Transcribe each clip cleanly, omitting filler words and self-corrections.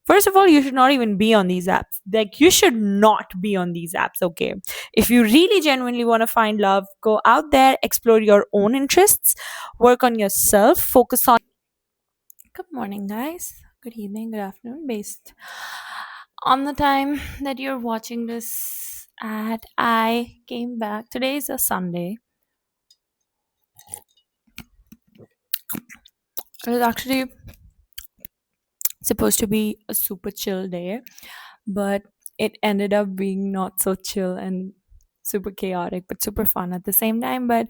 First of all, you should not even be on these apps. Like, you should not be on these apps, okay? If you really genuinely want to find love, go out there, explore your own interests, work on yourself, focus on. Good morning, guys. Good evening, good afternoon, based on the time that you're watching this at. I came back. Today is a Sunday. It was actually supposed to be a super chill day, but it ended up being not so chill and super chaotic, but super fun at the same time. But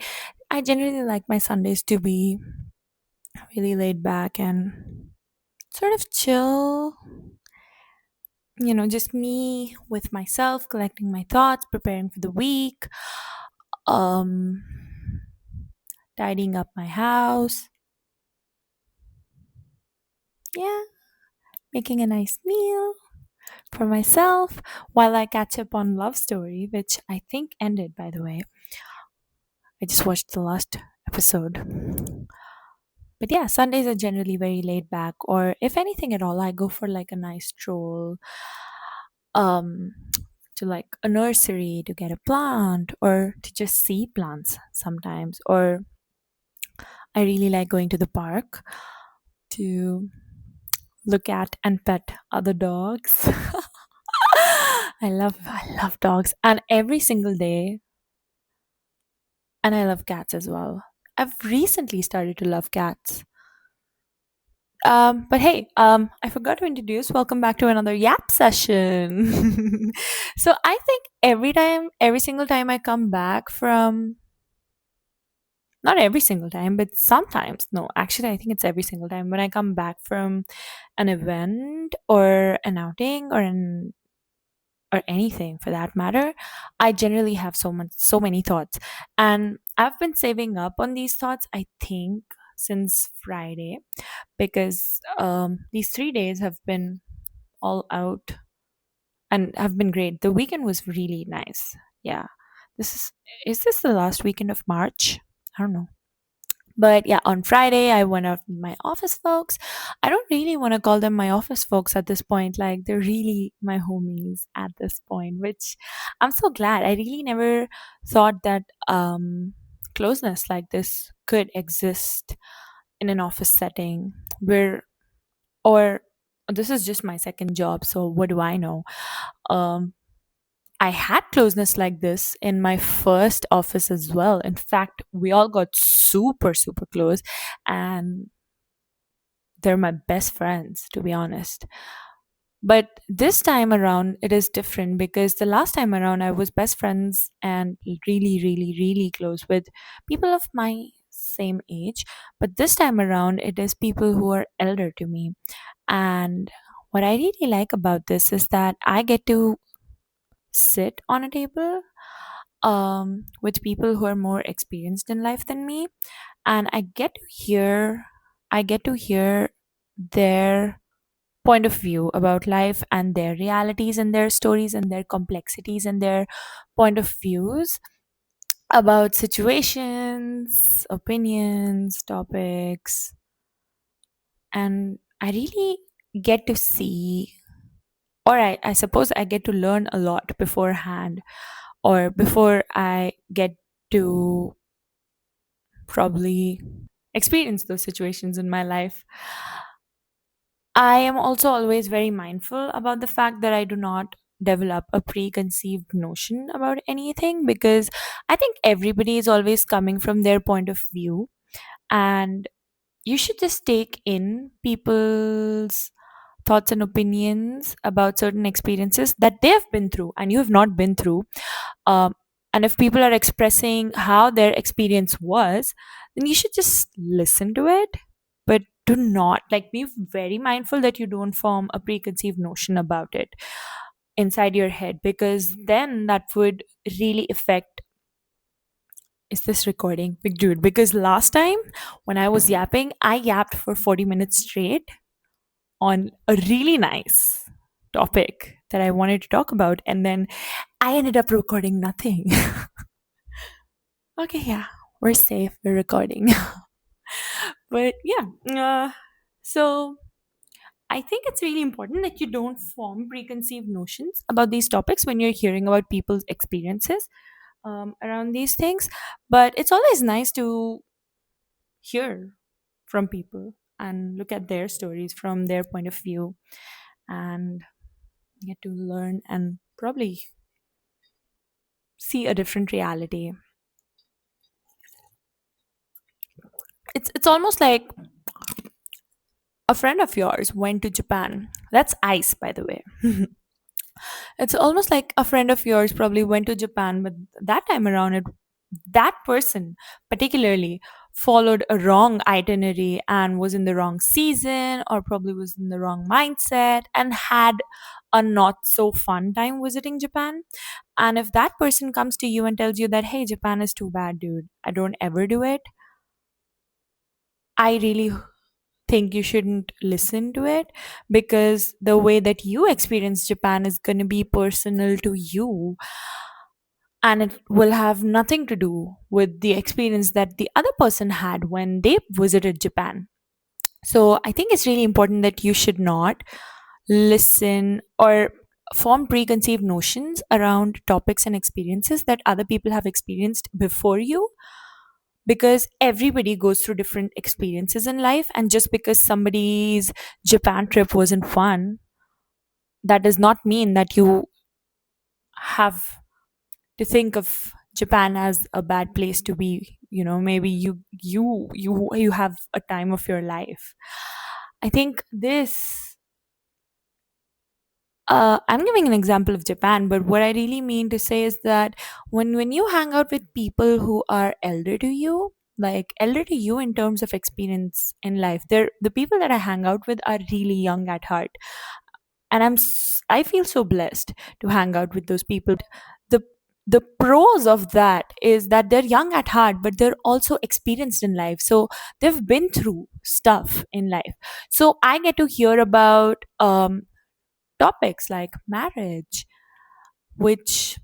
I generally like my Sundays to be really laid back and sort of chill, just me with myself, collecting my thoughts, preparing for the week, um, tidying up my house. Yeah, making a nice meal for myself while I catch up on Love Story, which I think ended, by the way. I just watched the last episode. But yeah, Sundays are generally very laid back, or if anything at all, I go for like a nice stroll um to like a nursery to get a plant or to just see plants sometimes. Or I really like going to the park to look at and pet other dogs. I love dogs, and every single day, and I love cats as well. I've recently started to love cats. But hey, I forgot to introduce. Welcome back to another Yap session. So I think every single time I come back from, not every single time, but sometimes, no, actually, I think it's every single time when I come back from an event or an outing or anything for that matter, I generally have so many thoughts. And I've been saving up on these thoughts, I think, since Friday, because these 3 days have been all out and have been great. The weekend was really nice. Yeah. Is this the last weekend of March? I don't know. But yeah, on Friday, I went out with my office folks. I don't really want to call them my office folks at this point. Like, they're really my homies at this point, which I'm so glad. I really never thought that closeness like this could exist in an office setting where, or this is just my second job, so what do I know? Um, I had closeness like this in my first office as well. In fact, we all got super, super close, and they're my best friends, to be honest. But this time around, it is different because the last time around, I was best friends and really, really, really close with people of my same age. But this time around, it is people who are elder to me. And what I really like about this is that I get to sit on a table with people who are more experienced in life than me, and I get to hear their point of view about life and their realities and their stories and their complexities and their point of views about situations, opinions, topics, and I really get to see, or I suppose I get to learn a lot beforehand, or before I get to probably experience those situations in my life. I am also always very mindful about the fact that I do not develop a preconceived notion about anything, because I think everybody is always coming from their point of view, and you should just take in people's thoughts and opinions about certain experiences that they have been through and you have not been through. um, and if people are expressing how their experience was, then you should just listen to it, but do not, like, be very mindful that you don't form a preconceived notion about it inside your head, because then that would really affect. Is this recording, big dude? Because last time when I was yapping, I yapped for 40 minutes straight on a really nice topic that I wanted to talk about, and then I ended up recording nothing. Okay, yeah, we're safe, we're recording. But yeah, so I think it's really important that you don't form preconceived notions about these topics when you're hearing about people's experiences around these things. But it's always nice to hear from people and look at their stories from their point of view and get to learn and probably see a different reality. It's almost like a friend of yours went to Japan. That's ice, by the way. It's almost like a friend of yours probably went to Japan, but that time around, that person particularly followed a wrong itinerary and was in the wrong season or probably was in the wrong mindset and had a not so fun time visiting Japan. And if that person comes to you and tells you that, hey, Japan is too bad, dude, I don't ever do it, I really think you shouldn't listen to it, because the way that you experience Japan is going to be personal to you, and it will have nothing to do with the experience that the other person had when they visited Japan. So I think it's really important that you should not listen or form preconceived notions around topics and experiences that other people have experienced before you, because everybody goes through different experiences in life, and just because somebody's Japan trip wasn't fun, that does not mean that you have to think of Japan as a bad place to be. Maybe you have a time of your life. I think this I'm giving an example of Japan, but what I really mean to say is that when you hang out with people who are elder to you, like elder to you in terms of experience in life, they're the people that I hang out with are really young at heart, and I feel so blessed to hang out with those people. The the pros of that is that they're young at heart, but they're also experienced in life, so they've been through stuff in life. So I get to hear about topics like marriage, which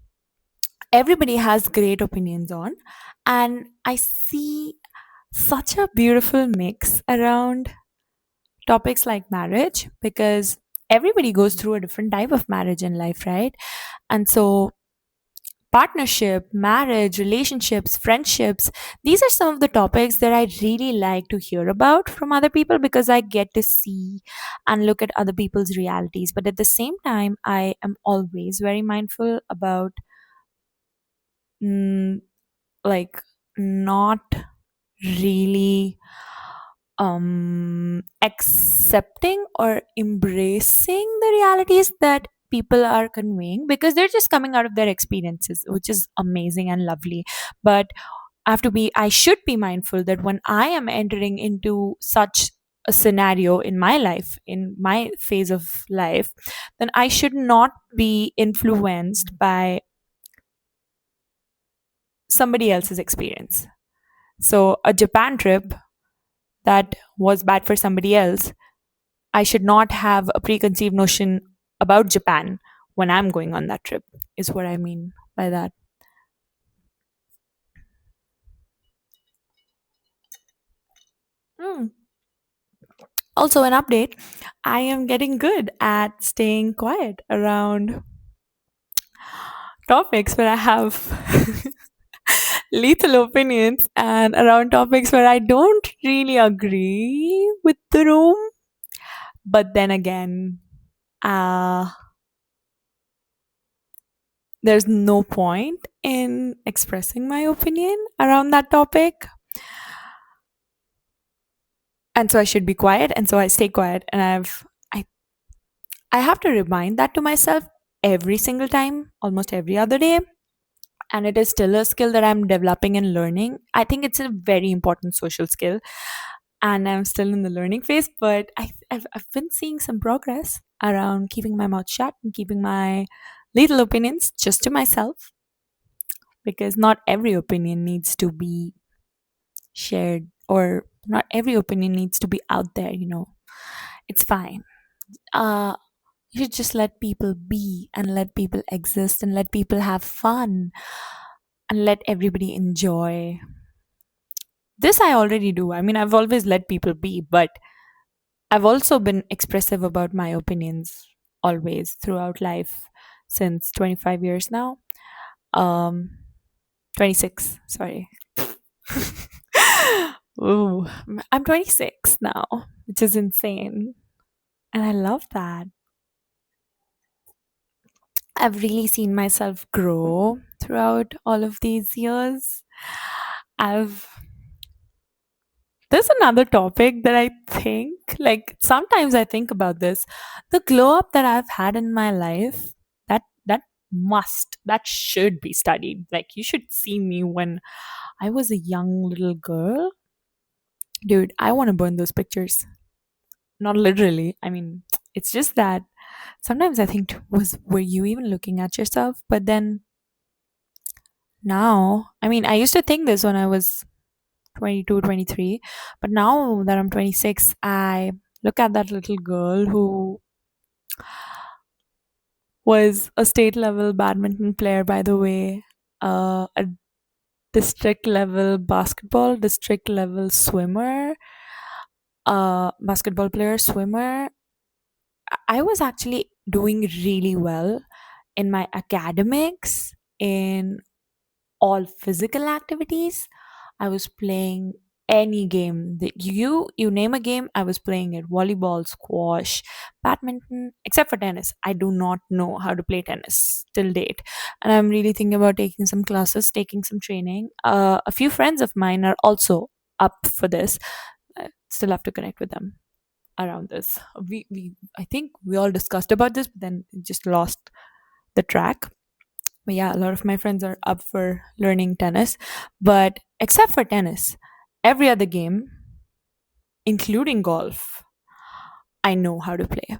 everybody has great opinions on. And I see such a beautiful mix around topics like marriage, because everybody goes through a different type of marriage in life, right? And so partnership, marriage, relationships, friendships, these are some of the topics that I really like to hear about from other people, because I get to see and look at other people's realities. But at the same time, I am always very mindful about mm, like not really accepting or embracing the realities that people are conveying, because they're just coming out of their experiences, which is amazing and lovely. But I should be mindful that when I am entering into such a scenario in my life, in my phase of life, then I should not be influenced by somebody else's experience. So a Japan trip that was bad for somebody else, I should not have a preconceived notion about Japan when I'm going on that trip, is what I mean by that. Hmm. Also, an update, I am getting good at staying quiet around topics where I have lethal opinions, and around topics where I don't really agree with the room. But then again, uh, there's no point in expressing my opinion around that topic. And so I should be quiet, and so I stay quiet, and I I have to remind that to myself every single time, almost every other day. And it is still a skill that I'm developing and learning. I think it's a very important social skill, and I'm still in the learning phase, but I've been seeing some progress around keeping my mouth shut and keeping my little opinions just to myself, because not every opinion needs to be shared, or not every opinion needs to be out there. It's fine. uh you should just let people be and let people exist and let people have fun and let everybody enjoy. This I already do. I mean, I've always let people be, but I've also been expressive about my opinions always throughout life since 25 years now. Um, 26, sorry. Ooh, I'm 26 now, which is insane. And I love that. I've really seen myself grow throughout all of these years. I've There's another topic that I think, like, sometimes I think about this. The glow up that I've had in my life, that should be studied. Like, you should see me when I was a young little girl. Dude, I want to burn those pictures. Not literally. I mean, it's just that sometimes I think, were you even looking at yourself? But then now, I mean, I used to think this when I was 22, 23, but now that I'm 26, I look at that little girl who was a state level badminton player, by the way, a district level basketball, district level swimmer, basketball player, swimmer. I was actually doing really well in my academics, in all physical activities. I was playing any game that you name a game, I was playing it. Volleyball, squash, badminton, except for tennis. I do not know how to play tennis till date. And I'm really thinking about taking some classes, taking some training. A few friends of mine are also up for this. I still have to connect with them around this. We I think we all discussed about this, but then it just lost the track. But yeah, a lot of my friends are up for learning tennis. But except for tennis, every other game, including golf, I know how to play.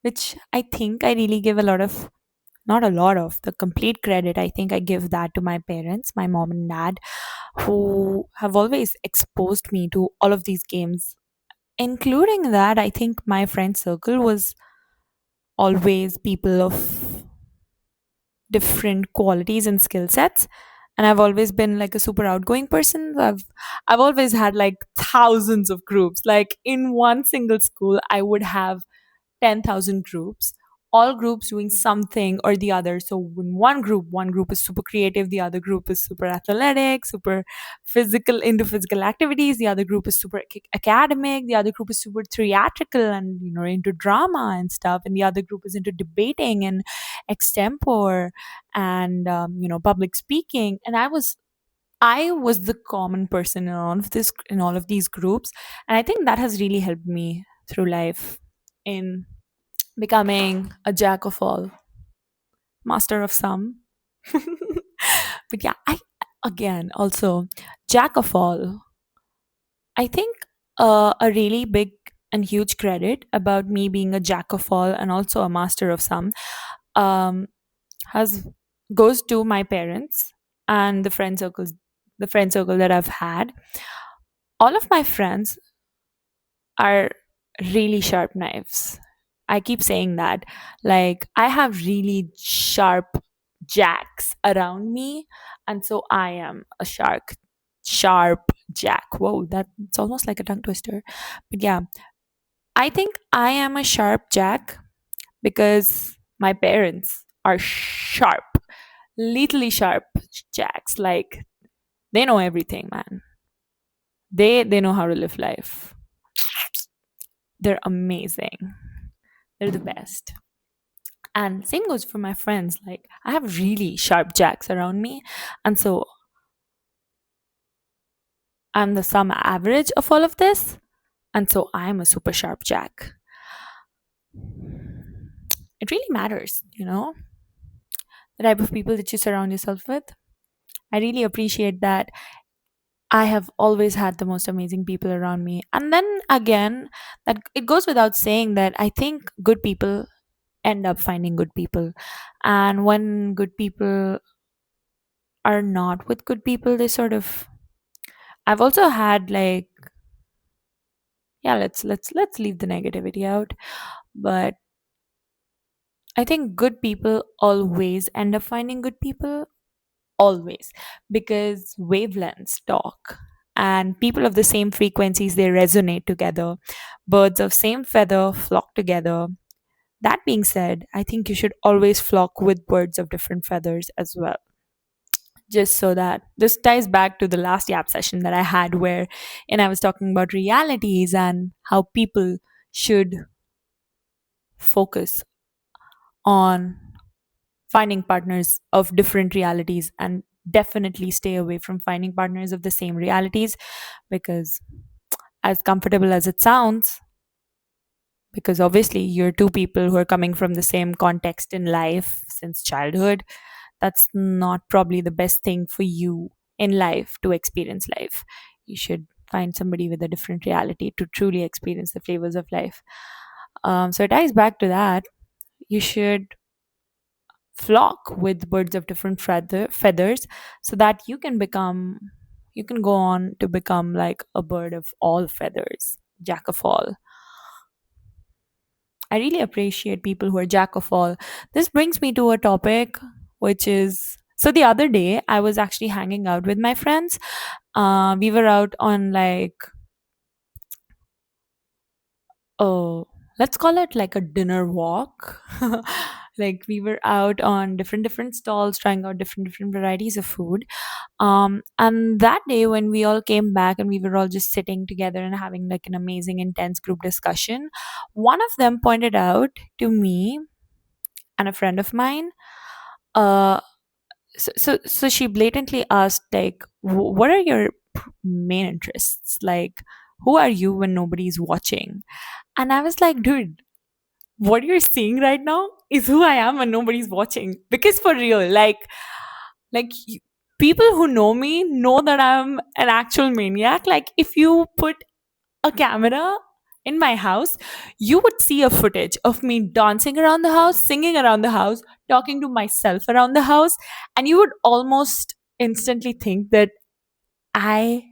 Which I think I really give a lot of, not a lot of, the complete credit. I think I give that to my parents, my mom and dad, who have always exposed me to all of these games. Including that, I think my friend circle was always people of different qualities and skill sets, and I've always been like a super outgoing person. I've always had like thousands of groups. Like, in one single school I would have 10,000 groups, all groups doing something or the other. So in one group is super creative, the other group is super athletic, super physical, into physical activities, the other group is super academic, the other group is super theatrical and, into drama and stuff, and the other group is into debating and extempore and, public speaking. And I was the common person in all of these groups, and I think that has really helped me through life in becoming a jack of all, master of some. But yeah, I again also jack of all. I think a really big and huge credit about me being a jack of all and also a master of some, um, has goes to my parents and the friend circle that I've had. All of my friends are really sharp knives. I keep saying that. Like, I have really sharp jacks around me, and so I am a sharp jack. Whoa, that's almost like a tongue twister. But yeah, I think I am a sharp jack because my parents are sharp, literally sharp jacks. Like, they know everything, man. They know how to live life. They're amazing. They're the best. And same goes for my friends. Like, I have really sharp jacks around me. And so I'm the sum average of all of this. And so I'm a super sharp jack. It really matters, the type of people that you surround yourself with. I really appreciate that. I have always had the most amazing people around me. And then again, that it goes without saying that I think good people end up finding good people. And when good people are not with good people, they sort of, I've also had, like, yeah, let's leave the negativity out. But I think good people always end up finding good people, always, because wavelengths talk. and people of the same frequencies, they resonate together. Birds of same feather flock together. That being said, I think you should always flock with birds of different feathers as well. Just so that this ties back to the last yap session that I had, where and I was talking about realities and how people should focus on finding partners of different realities and definitely stay away from finding partners of the same realities, because as comfortable as it sounds, because obviously you're two people who are coming from the same context in life since childhood, that's not probably the best thing for you in life to experience life. You should find somebody with a different reality to truly experience the flavors of life. So it ties back to that. You should flock with birds of different feathers so that you can go on to become like a bird of all feathers, jack of all. I really appreciate people who are jack of all. This brings me to a topic, which is, so the other day I was actually hanging out with my friends. We were out on like, oh, let's call it like a dinner walk. Like we were out on different stalls trying out different varieties of food. And that day when we all came back and we were all just sitting together and having like an amazing intense group discussion, one of them pointed out to me and a friend of mine, uh so she blatantly asked like, what are your main interests, like who are you when nobody's watching? And I was like, dude, what you're seeing right now is who I am when nobody's watching. Because for real, like people who know me know that I'm an actual maniac. Like if you put a camera in my house, you would see a footage of me dancing around the house, singing around the house, talking to myself around the house, and you would almost instantly think that I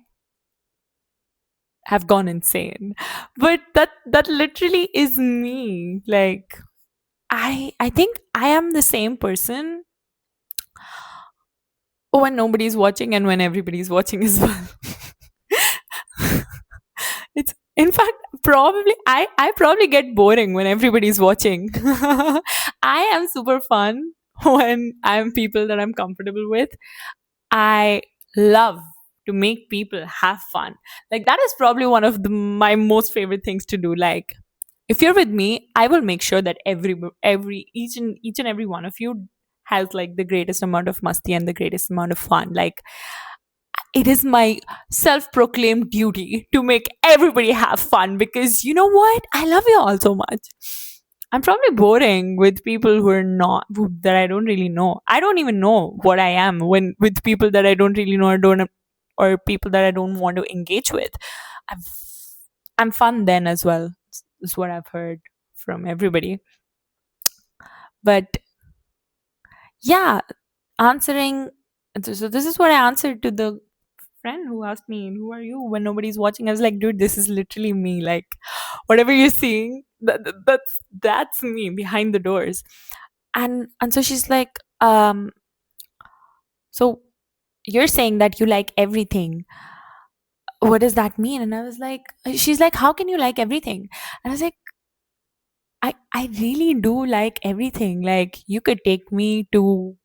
have gone insane. But that literally is me. Like I think I am the same person when nobody's watching and when everybody's watching as well. It's in fact probably I probably get boring when everybody's watching. I am super fun when I'm people that I'm comfortable with. I love to make people have fun. Like that is probably one of my most favorite things to do. Like if you're with me, I will make sure that every each and every one of you has like the greatest amount of musty and the greatest amount of fun. Like it is my self-proclaimed duty to make everybody have fun, because you know what, I love you all so much. I'm probably boring with people who are not that I don't really know. I don't even know what I am when with people that I don't really know, or don't, or people that I don't want to engage with. i'm, I'm fun then as well, is what I've heard from everybody. But yeah, answering, so this is what I answered to the friend who asked me, who are you when nobody's watching? I was like, dude, this is literally me. Like whatever you're seeing, that's me behind the doors. And so she's like, so you're saying that you like everything, what does that mean? And I was like, she's like, how can you like everything? And I was like, I really do like everything. Like you could take me to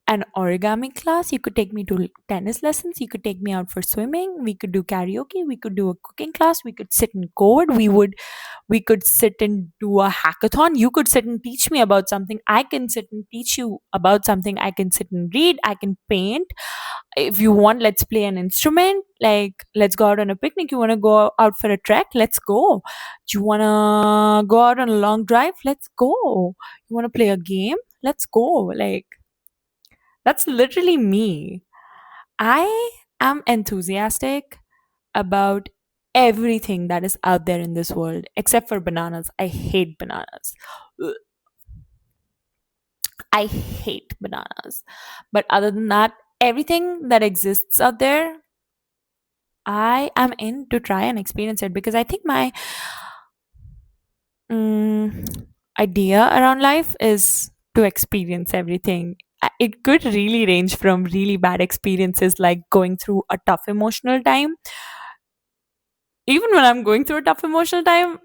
an origami class, you could take me to tennis lessons, you could take me out for swimming, we could do karaoke, we could do a cooking class, we could sit and code, we could sit and do a hackathon, you could sit and teach me about something, I can sit and teach you about something, I can sit and read, I can paint. If you want, let's play an instrument, like let's go out on a picnic, you want to go out for a trek, let's go. Do you want to go out on a long drive, let's go. You want to play a game, let's go. Like that's literally me. I am enthusiastic about everything that is out there in this world except for bananas. I hate bananas. Ugh. I hate bananas. But other than that, everything that exists out there, I am in to try and experience it, because I think my mm, idea around life is to experience everything. it could really range from really bad experiences like going through a tough emotional time. Even when I'm going through a tough emotional time,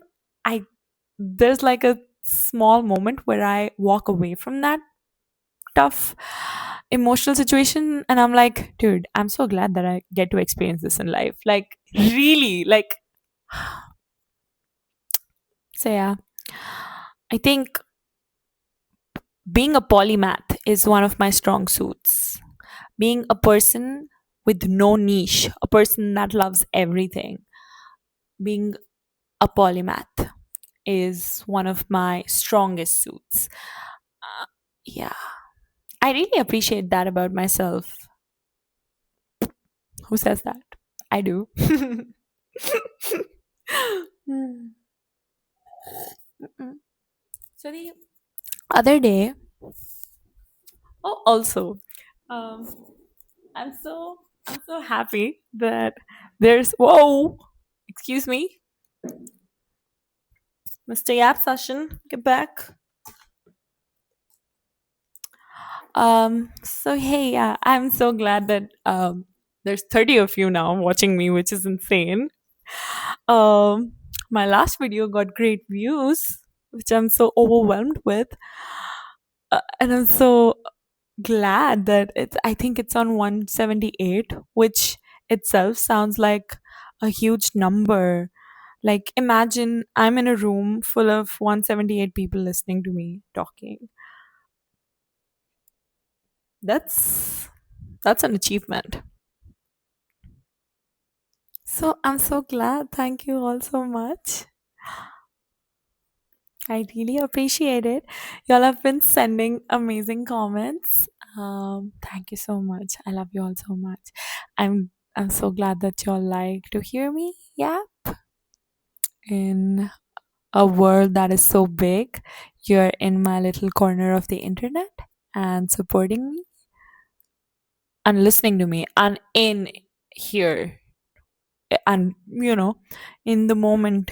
I there's like a small moment where I walk away from that tough emotional situation and I'm like, dude, I'm so glad that I get to experience this in life. Like really, like so yeah. I think being a polymath is one of my strong suits. Being a person with no niche, a person that loves everything. Being a polymath is one of my strongest suits. Uh, yeah, I really appreciate that about myself. Who says that? I do. Mm. Mm-mm. So the other day, oh, also, um, I'm so happy that there's whoa, excuse me, Mr. Yap session, get back. So hey, yeah, I'm so glad that there's 30 of you now watching me, which is insane. Um, my last video got great views, which I'm so overwhelmed with, and I'm so glad that I think it's on 178, which itself sounds like a huge number. Like imagine I'm in a room full of 178 people listening to me talking. That's that's an achievement. So I'm so glad. Thank you all so much. I really appreciate it. Y'all have been sending amazing comments. Thank you so much. I love you all so much. I'm so glad that y'all like to hear me. Yeah. In a world that is so big, you're in my little corner of the internet and supporting me and listening to me and in here and in the moment,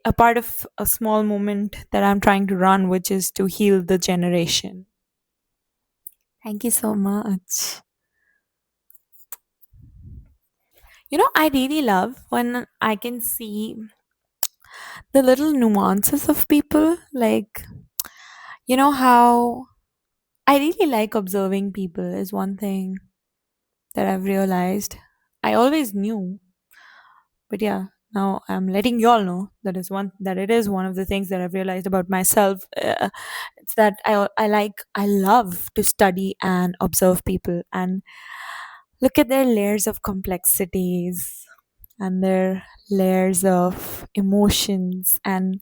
a part of a small movement that I'm trying to run, which is to heal the generation. Thank you so much. I really love when I can see the little nuances of people. Like, how I really like observing people, is one thing that I've realized. I always knew, but yeah, now I'm letting y'all know that it is one of the things that I've realized about myself. It's that I love to study and observe people and look at their layers of complexities and their layers of emotions, and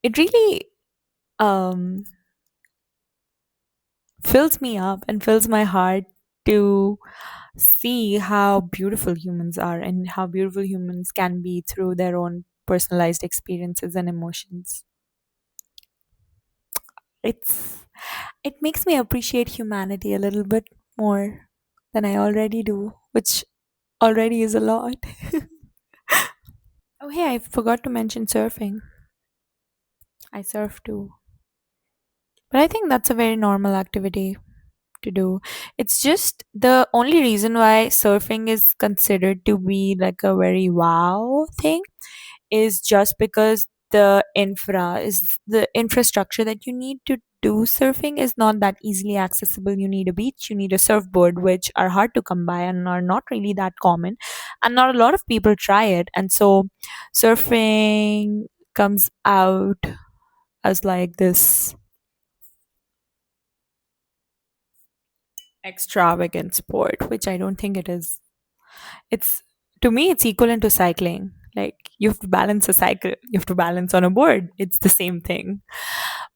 it really um fills me up and fills my heart to see how beautiful humans are and how beautiful humans can be through their own personalized experiences and emotions. It's it makes me appreciate humanity a little bit more than I already do, which already is a lot. Oh hey, I forgot to mention surfing. I surf too. But I think that's a very normal activity to do. It's just the only reason why surfing is considered to be like a very wow thing is just because the infrastructure that you need to do surfing is not that easily accessible. You need a beach, you need a surfboard, which are hard to come by and are not really that common, and not a lot of people try it. And so surfing comes out as like this extravagant sport, which I don't think it is. It's To me, it's equivalent to cycling. Like you have to balance a cycle, you have to balance on a board. It's the same thing.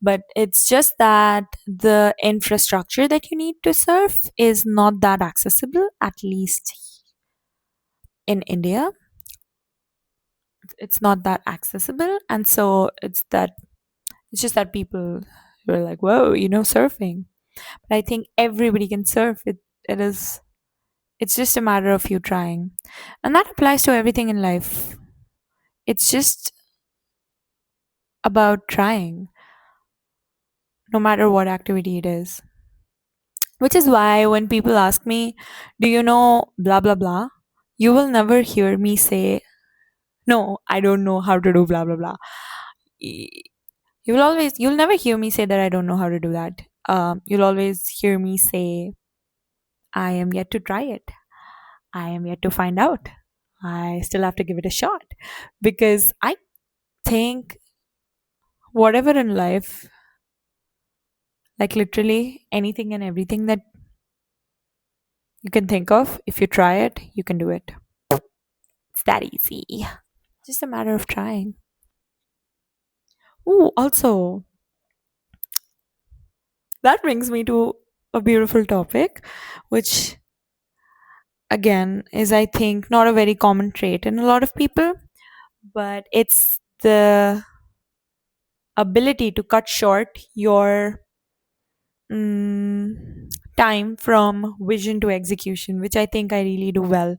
But it's just that the infrastructure that you need to surf is not that accessible, at least in India. It's not that accessible. And so it's just that people were like, whoa, surfing. But I think everybody can surf. It's just a matter of you trying. And that applies to everything in life. It's just about trying. no matter what activity it is. Which is why when people ask me, do you know blah blah blah? You will never hear me say, no, I don't know how to do blah blah blah. Y- you'll never hear me say that I don't know how to do that. You'll always hear me say, I am yet to try it. I am yet to find out. I still have to give it a shot. Because I think whatever in life, like literally anything and everything that you can think of, if you try it, you can do it. It's that easy. Just a matter of trying. Ooh, also, that brings me to a beautiful topic, which again is, I think, not a very common trait in a lot of people, but it's the ability to cut short your time from vision to execution, which I think I really do well.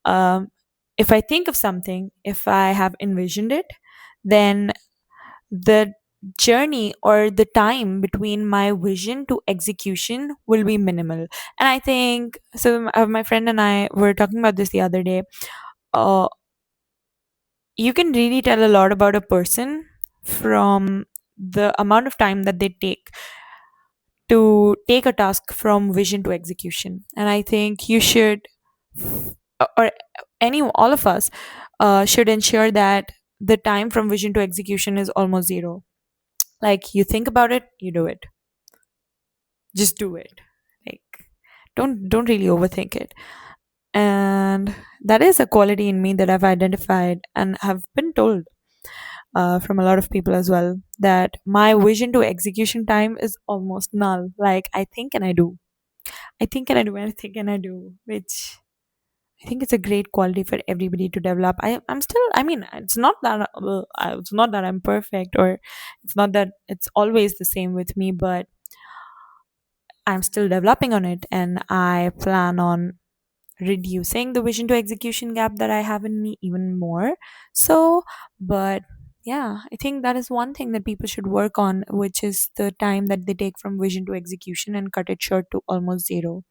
Um, if I think of something, if I have envisioned it, then the journey or the time between my vision to execution will be minimal. And I think so. My friend and I were talking about this the other day. Uh, you can really tell a lot about a person from the amount of time that they take to take a task from vision to execution. And I think you should, or any all of us, should ensure that the time from vision to execution is almost zero. Like you think about it, you do it. Just do it. Like don't really overthink it. And that is a quality in me that I've identified and have been told from a lot of people as well, that my vision to execution time is almost null. Like I think and I do. I think and I do and I think and I do, which I think it's a great quality for everybody to develop. I'm still, I mean, it's not that I'm perfect, or it's not that it's always the same with me, but I'm still developing on it, and I plan on reducing the vision to execution gap that I have in me even more. So, but yeah, I think that is one thing that people should work on, which is the time that they take from vision to execution and cut it short to almost zero.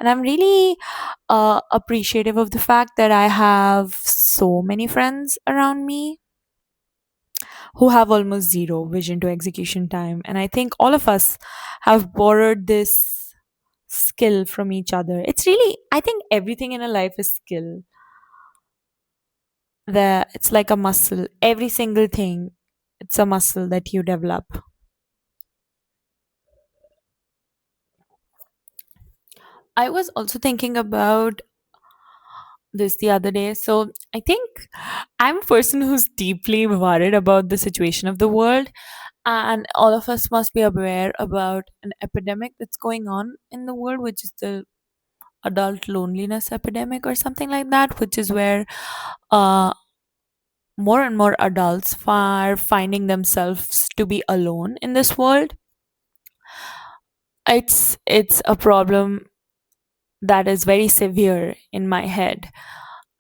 And I'm really appreciative of the fact that I have so many friends around me who have almost zero vision to execution time. And I think all of us have borrowed this skill from each other. It's really, I think everything in a life is skill. It's like a muscle. Every single thing, it's a muscle that you develop. I was also thinking about this the other day. So I think I'm a person who's deeply worried about the situation of the world, and all of us must be aware about an epidemic that's going on in the world, which is the adult loneliness epidemic or something like that, which is where uh, more and more adults are finding themselves to be alone in this world. It's a problem that is very severe in my head,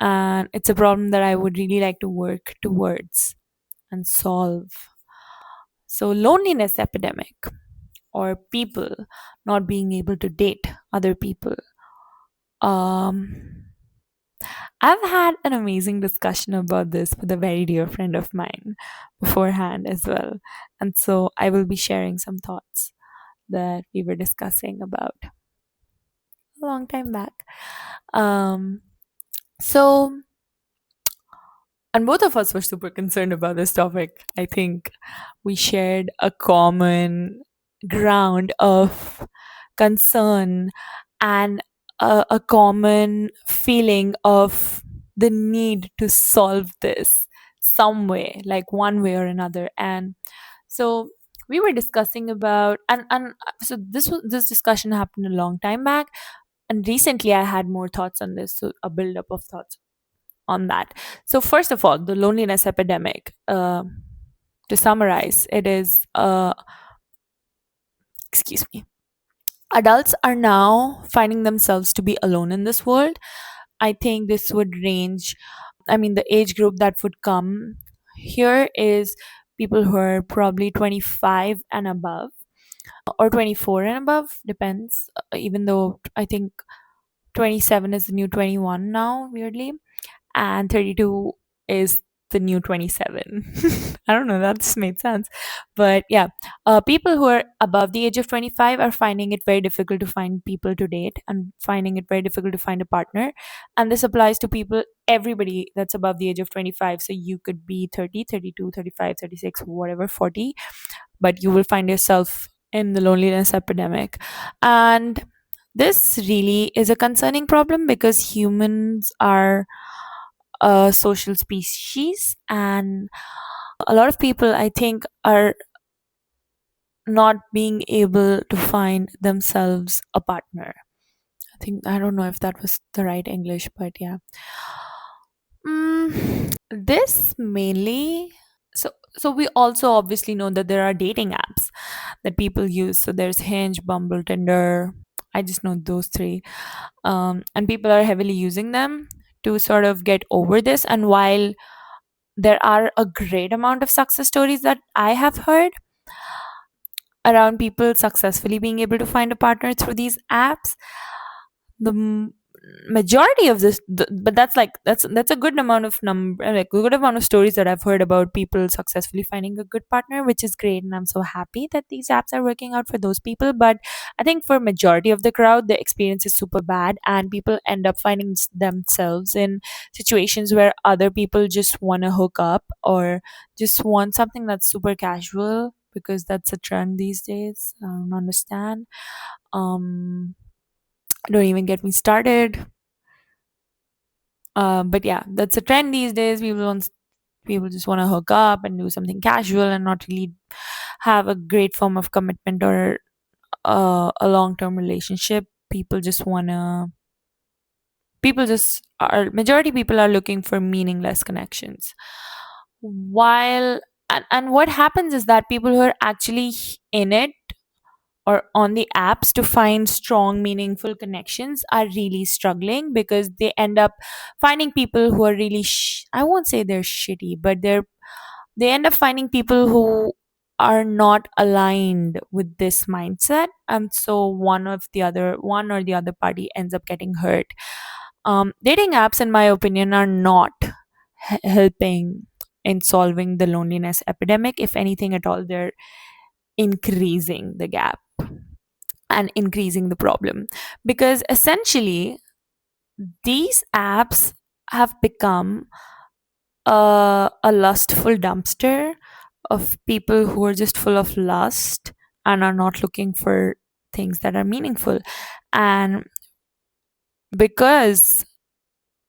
and it's a problem that I would really like to work towards and solve. So loneliness epidemic, or people not being able to date other people. um I've had an amazing discussion about this with a very dear friend of mine beforehand as well, and so I will be sharing some thoughts that we were discussing about a long time back. um so and both of us were super concerned about this topic. I think we shared a common ground of concern, and a common feeling of the need to solve this some way, like one way or another. And so we were discussing about, and so this discussion happened a long time back, and recently I had more thoughts on this, so a build up of thoughts on that. So first of all, the loneliness epidemic. To summarize, it is excuse me. Adults are now finding themselves to be alone in this world. I think this would range. I mean, the age group that would come here is people who are probably 25 and above. or 24 and above, depends. Even though I think 27 is the new 21 now, weirdly, and 32 is the new 27. I don't know, that just made sense. But yeah, people who are above the age of 25 are finding it very difficult to find people to date and finding it very difficult to find a partner. And this applies to people, everybody that's above the age of 25. So you could be 30, 32, 35, 36, whatever, 40, but you will find yourself in the loneliness epidemic. And this really is a concerning problem because humans are a social species, and a lot of people, I think, are not being able to find themselves a partner. I think, I don't know if that was the right English, but yeah. This mainly, so we also obviously know that there are dating apps that people use. So there's Hinge, Bumble, Tinder. I just know those three. And people are heavily using them to sort of get over this. And while there are a great amount of success stories that I have heard around people successfully being able to find a partner through these apps, the majority of this, but that's like that's a good amount of number, like a good amount of stories that I've heard about people successfully finding a good partner, which is great, and I'm so happy that these apps are working out for those people. But I think for majority of the crowd, the experience is super bad, and people end up finding themselves in situations where other people just want to hook up or just want something that's super casual because that's a trend these days. I don't understand. um don't even get me started. But yeah, that's a trend these days. People just want to hook up and do something casual and not really have a great form of commitment or a long term relationship. People just are majority people are looking for meaningless connections. While and what happens is that people who are actually in it or on the apps to find strong, meaningful connections are really struggling because they end up finding people who are really, I won't say they're shitty, but they end up finding people who are not aligned with this mindset. And so one or the other party ends up getting hurt. Dating apps, in my opinion, are not helping in solving the loneliness epidemic. If anything at all, they're increasing the gap and increasing the problem, because essentially these apps have become a lustful dumpster of people who are just full of lust and are not looking for things that are meaningful. And because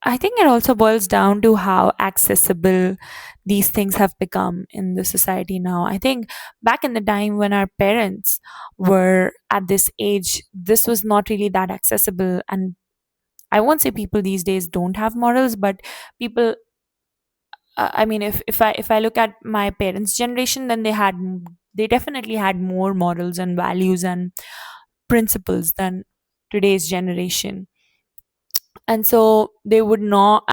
I think it also boils down to how accessible these things have become in the society now. I think back in the time when our parents were at this age, this was not really that accessible. And I won't say people these days don't have morals, but people, I mean, if I look at my parents' generation, then they definitely had more morals and values and principles than today's generation. And so they would not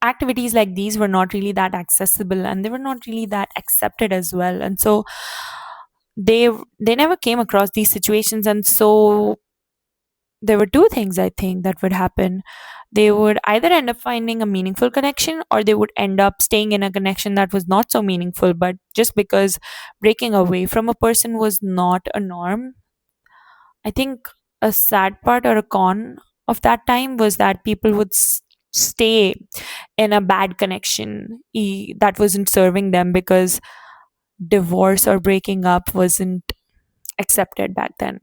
activities like these were not really that accessible, and they were not really that accepted as well. And so they never came across these situations. And so there were two things I think that would happen. They would either end up finding a meaningful connection, or they would end up staying in a connection that was not so meaningful, but just because breaking away from a person was not a norm. I think a sad part or a con of that time was that people would stay in a bad connection that wasn't serving them, because divorce or breaking up wasn't accepted back then.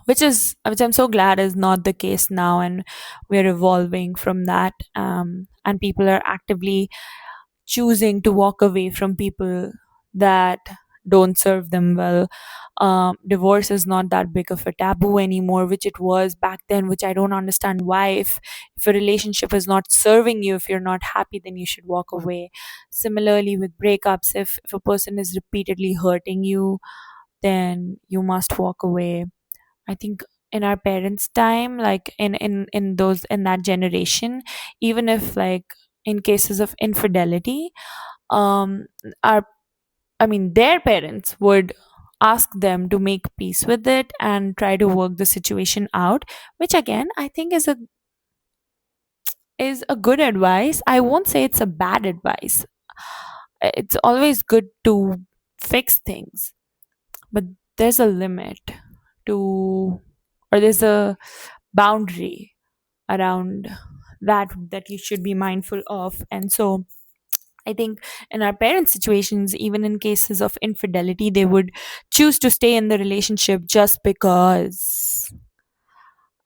Which I'm so glad is not the case now, and we're evolving from that. And people are actively choosing to walk away from people that don't serve them well. Divorce is not that big of a taboo anymore, which it was back then, which I don't understand why. If a relationship is not serving you, if you're not happy, then you should walk away. Similarly with breakups, if a person is repeatedly hurting you, then you must walk away. I think in our parents' time, like in that generation, even if like in cases of infidelity, um our I mean their parents would ask them to make peace with it and try to work the situation out, which again I think is a good advice. I won't say it's a bad advice. It's always good to fix things, but there's a limit to, or there's a boundary around that you should be mindful of. And so I think in our parents' situations, even in cases of infidelity, they would choose to stay in the relationship just because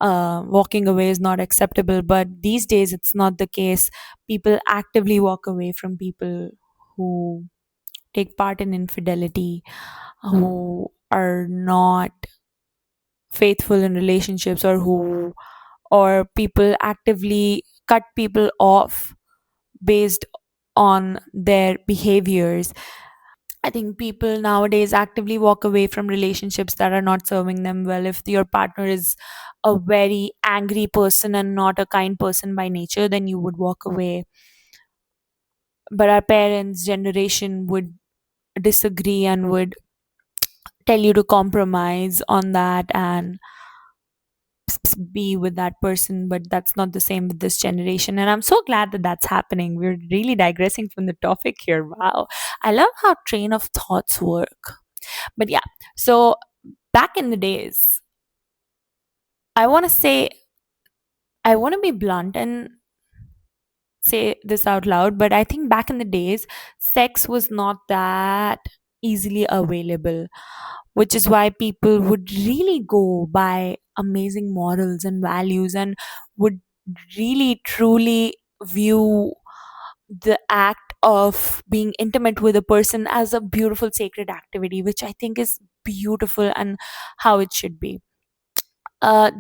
walking away is not acceptable. But these days, it's not the case. People actively walk away from people who take part in infidelity, who are not faithful in relationships, or people actively cut people off based on their behaviors. I think people nowadays actively walk away from relationships that are not serving them well. If your partner is a very angry person and not a kind person by nature, then you would walk away. But our parents' generation would disagree and would tell you to compromise on that and be with that person. But that's not the same with this generation, and I'm so glad that that's happening. We're really digressing from the topic here. Wow, I love how train of thoughts work. But yeah, so back in the days, I want to say, I want to be blunt and say this out loud, but I think back in the days, sex was not that easily available, which is why people would really go by amazing morals and values and would really truly view the act of being intimate with a person as a beautiful sacred activity, which I think is beautiful and how it should be.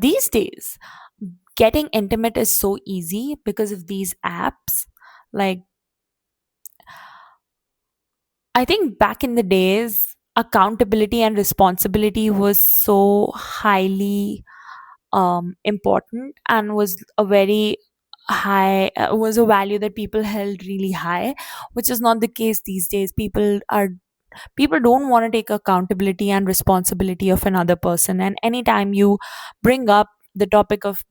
These days, getting intimate is so easy because of these apps. Like, I think back in the days, accountability and responsibility was so highly important and was a very was a value that people held really high, which is not the case these days. People don't want to take accountability and responsibility of another person, and anytime you bring up the topic of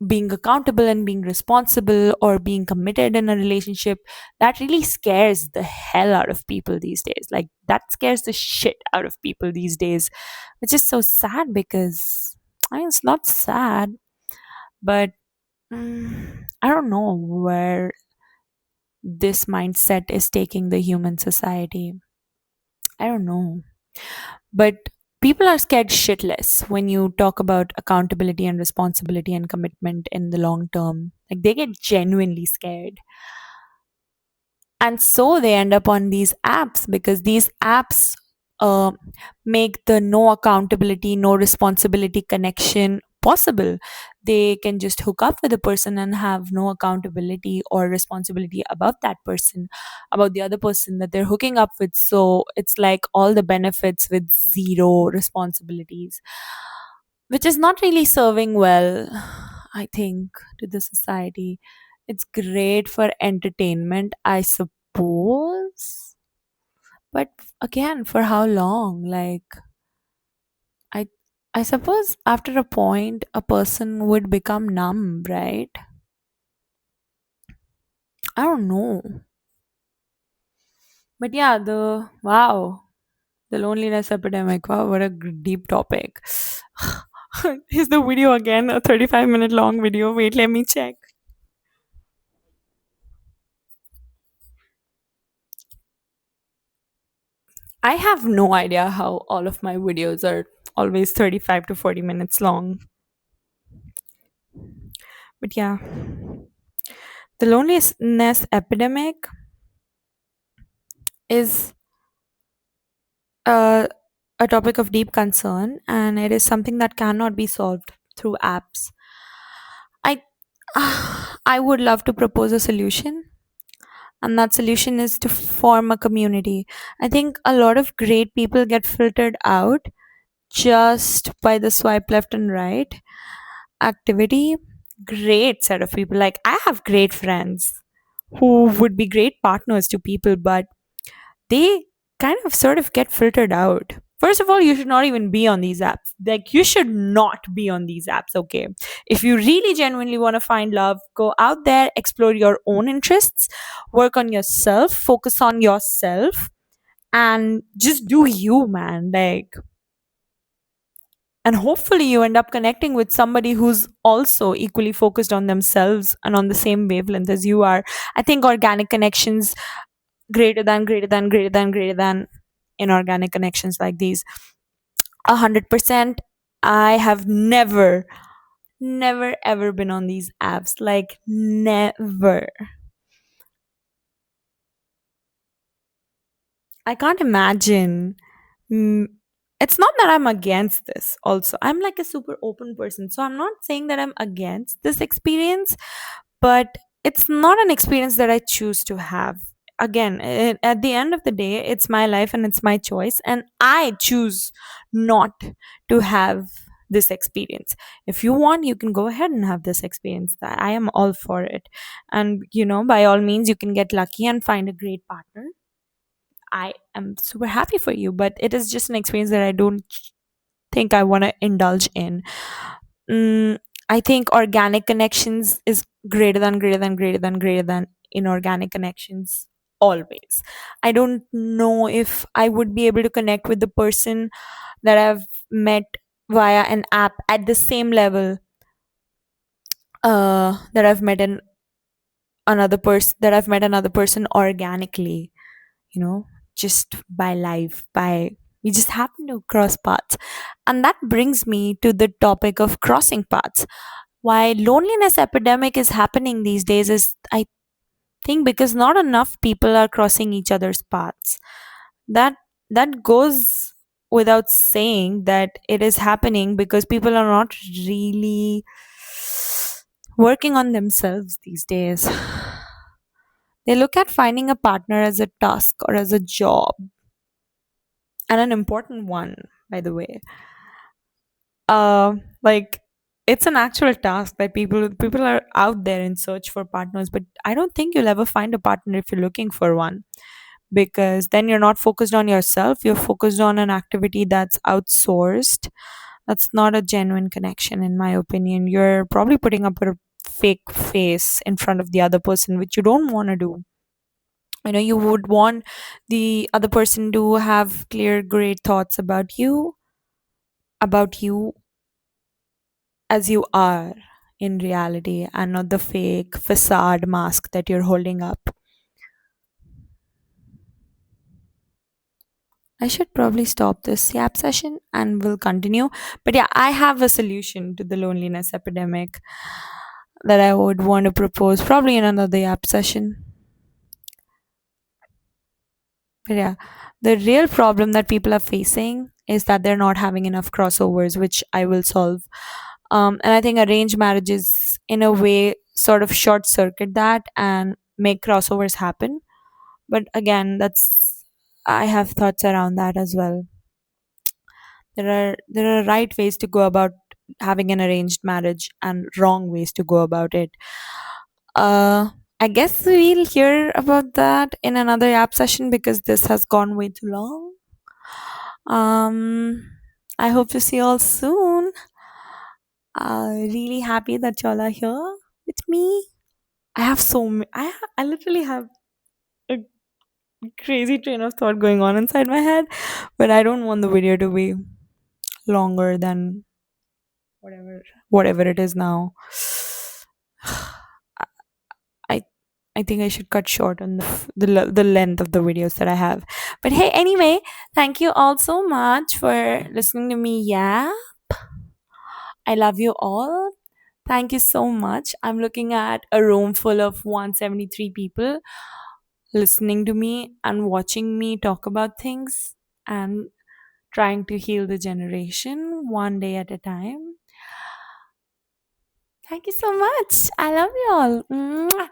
being accountable and being responsible or being committed in a relationship, that really scares the hell out of people these days. Like, that scares the shit out of people these days, which is so sad because I mean, it's not sad, but I don't know where this mindset is taking the human society. I don't know. But people are scared shitless when you talk about accountability and responsibility and commitment in the long term. Like, they get genuinely scared. And so they end up on these apps because these apps uh, make the no accountability, no responsibility connection possible. They can just hook up with a person and have no accountability or responsibility about that person, about the other person that they're hooking up with. So it's like all the benefits with zero responsibilities, which is not really serving well, I think, to the society. It's great for entertainment, I suppose. But again, for how long? Like, I I suppose after a point a person would become numb, right? I don't know. But yeah, the loneliness epidemic. Wow, what a deep topic. Is the video again a 35-minute long video? Wait, let me check. I have no idea how all of my videos are always 35 to 40 minutes long. But yeah, the loneliness epidemic is uh, a topic of deep concern, and it is something that cannot be solved through apps. I I would love to propose a solution, and that solution is to form a community. I think a lot of great people get filtered out just by the swipe left and right activity. Great set of people. Like, I have great friends who would be great partners to people, but they kind of sort of get filtered out. First of all, you should not even be on these apps. Like, you should not be on these apps, okay? If you really genuinely want to find love, go out there, explore your own interests, work on yourself, focus on yourself, and just do you, man. Like, and hopefully you end up connecting with somebody who's also equally focused on themselves and on the same wavelength as you are. I think organic connections greater than inorganic connections like these. 100%. I have never ever been on these apps, like never. I can't imagine. Mm, it's not that I'm against this. Also, I'm like a super open person, so I'm not saying that I'm against this experience, but it's not an experience that I choose to have. Again, at the end of the day, it's my life and it's my choice, and I choose not to have this experience. If you want, you can go ahead and have this experience. I am all for it. And, by all means, you can get lucky and find a great partner. I am super happy for you, but it is just an experience that I don't think I want to indulge in. Mm, I think organic connections is greater than inorganic connections always. I don't know if I would be able to connect with the person that I've met via an app at the same level that I've met another person organically, you know, just by life, by we just happen to cross paths. And that brings me to the topic of crossing paths. Why loneliness epidemic is happening these days is, I think, because not enough people are crossing each other's paths. That goes without saying that it is happening because people are not really working on themselves these days. They look at finding a partner as a task or as a job, and an important one, by the way. Like, it's an actual task that people are out there in search for partners, but I don't think you'll ever find a partner if you're looking for one, because then you're not focused on yourself, you're focused on an activity that's outsourced. That's not a genuine connection, in my opinion. You're probably putting up a fake face in front of the other person, which you don't want to do. You would want the other person to have clear, great thoughts about you as you are in reality, and not the fake facade mask that you're holding up. I should probably stop this yap session and we'll continue. But yeah, I have a solution to the loneliness epidemic that I would want to propose probably in another yap session. But yeah, the real problem that people are facing is that they're not having enough crossovers, which I will solve. And I think arranged marriages, in a way, sort of short circuit that and make crossovers happen. But again, I have thoughts around that as well. There are right ways to go about having an arranged marriage and wrong ways to go about it. I guess we'll hear about that in another app session because this has gone way too long. I hope to see you all soon. Really happy that y'all are here with me. I have I literally have a crazy train of thought going on inside my head, but I don't want the video to be longer than whatever it is now. I I think I should cut short on the length of the videos that I have. But hey, anyway, thank you all so much for listening to me. Yeah, I love you all. Thank you so much. I'm looking at a room full of 173 people listening to me and watching me talk about things and trying to heal the generation one day at a time. Thank you so much. I love you all. Mwah.